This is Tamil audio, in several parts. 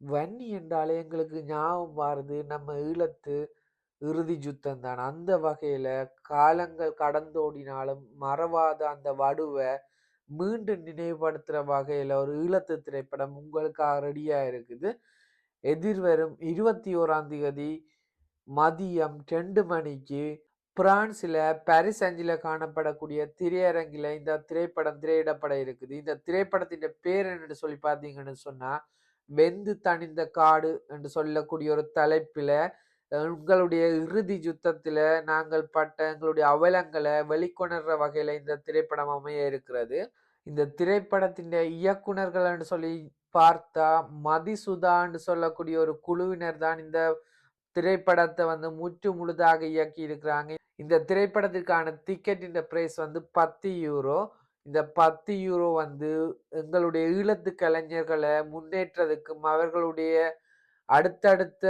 வன்னி என்றாலே எங்களுக்கு ஞாபகம் வாருது நம்ம ஈழத்து இறுதி யுத்தம் தான். அந்த வகையில காலங்கள் கடந்தோடினாலும் மறவாத அந்த வடுவ மீண்டும் நினைவுபடுத்துற வகையில ஒரு ஈழத்து திரைப்படம் உங்களுக்காக ரெடியா இருக்குது. எதிர்வரும் 21ஆம் தேதி மதியம் 2 மணிக்கு பிரான்ஸ்ல பாரிஸ் 5ல காணப்படக்கூடிய திரையரங்கில இந்த திரைப்படம் திரையிடப்பட இருக்குது. இந்த திரைப்படத்தின் பேர் என்னன்னு சொல்லி பார்த்தீங்கன்னு சொன்னா, "வெந்து தணிந்த காடு" என்று சொல்லக்கூடிய ஒரு தலைப்பில உங்களுடைய இறுதி யுத்தத்தில நாங்கள் பட்ட எங்களுடைய அவலங்கள வெளிக்கொணர்ற வகையில இந்த திரைப்படம் அமைய இருக்கிறது. இந்த திரைப்படத்தின் இயக்குனர்கள்ன்னு சொல்லி பார்த்தா, மதிசுதான்னு சொல்லக்கூடிய ஒரு குழுவினர் தான் இந்த திரைப்படத்த வந்து முற்று முழுதாக இயக்கி இருக்கிறாங்க. இந்த திரைப்படத்திற்கான டிக்கெட்டின் பிரைஸ் வந்து €10. இந்த €10 வந்து எங்களுடைய ஈழத்து கலைஞர்கள முன்னேற்றதுக்கும், அவர்களுடைய அடுத்தடுத்த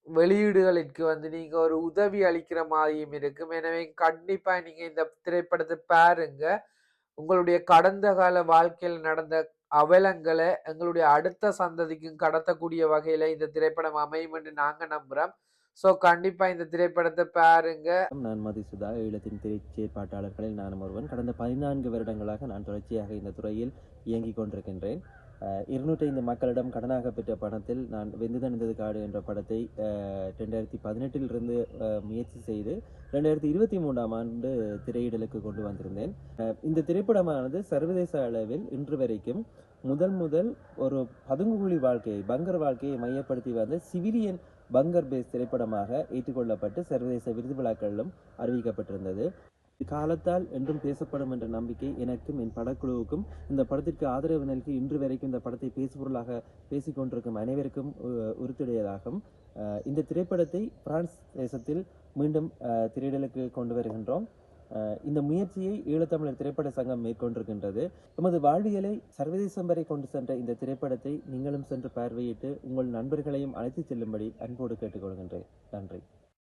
வெளியீடுகளிற்கு வந்து நீங்க ஒரு உதவி அளிக்கிற மாரியும் இருக்கும். எனவே கண்டிப்பா நீங்க இந்த திரைப்படத்த பாருங்க. உங்களுடைய கடந்த கால வாழ்க்கையில நடந்த அவலங்கள எங்களுடைய அடுத்த சந்ததிக்கும் கடத்தக்கூடிய வகையில இந்த திரைப்படம் அமையும் என்று நாங்க நம்புறோம். ஸோ கண்டிப்பா இந்த திரைப்படத்த பாருங்க. நான் மதிசுதா, ஈழத்தின் திரைச்சேற்பாட்டாளர்களில் நானும் ஒருவன். கடந்த 14 வருடங்களாக நான் தொடர்ச்சியாக இந்த துறையில் இயங்கிக் கொண்டிருக்கின்றேன். 205 மக்களிடம் கடனாக பெற்ற பணத்தில் நான் "வெந்து தணிந்தது காடு" என்ற படத்தை 2018 முயற்சி செய்து 2023ஆம் ஆண்டு திரையிடலுக்கு கொண்டு வந்திருந்தேன். இந்த திரைப்படமானது சர்வதேச அளவில் இன்று வரைக்கும் முதல் ஒரு பதுங்குகுழி வாழ்க்கையை, பங்கர் வாழ்க்கையை மையப்படுத்தி வந்த சிவிலியன் பங்கர் பேஸ் திரைப்படமாக ஏற்றுக்கொள்ளப்பட்டு சர்வதேச விருது விழாக்களிலும் அறிவிக்கப்பட்டிருந்தது. காலத்தால் என்றும் பேசப்படும் என்ற நம்பிக்கை எனக்கும் என் படக்குழுவுக்கும், இந்த படத்திற்கு ஆதரவு நல்கி இன்று வரைக்கும் இந்த படத்தை பேசுபொருளாக பேசிக்கொண்டிருக்கும் அனைவருக்கும் உறுத்துடையதாகும். இந்த திரைப்படத்தை பிரான்ஸ் தேசத்தில் மீண்டும் திரையிடலுக்கு கொண்டு வருகின்றோம். இந்த முயற்சியை ஈழத்தமிழர் திரைப்பட சங்கம் மேற்கொண்டிருக்கின்றது. எமது வாழ்வியலை சர்வதேசம் வரை கொண்டு சென்ற இந்த திரைப்படத்தை நீங்களும் சென்று பார்வையிட்டு உங்கள் நண்பர்களையும் அழைத்துச் செல்லும்படி அன்போடு கேட்டுக்கொள்கின்றேன். நன்றி.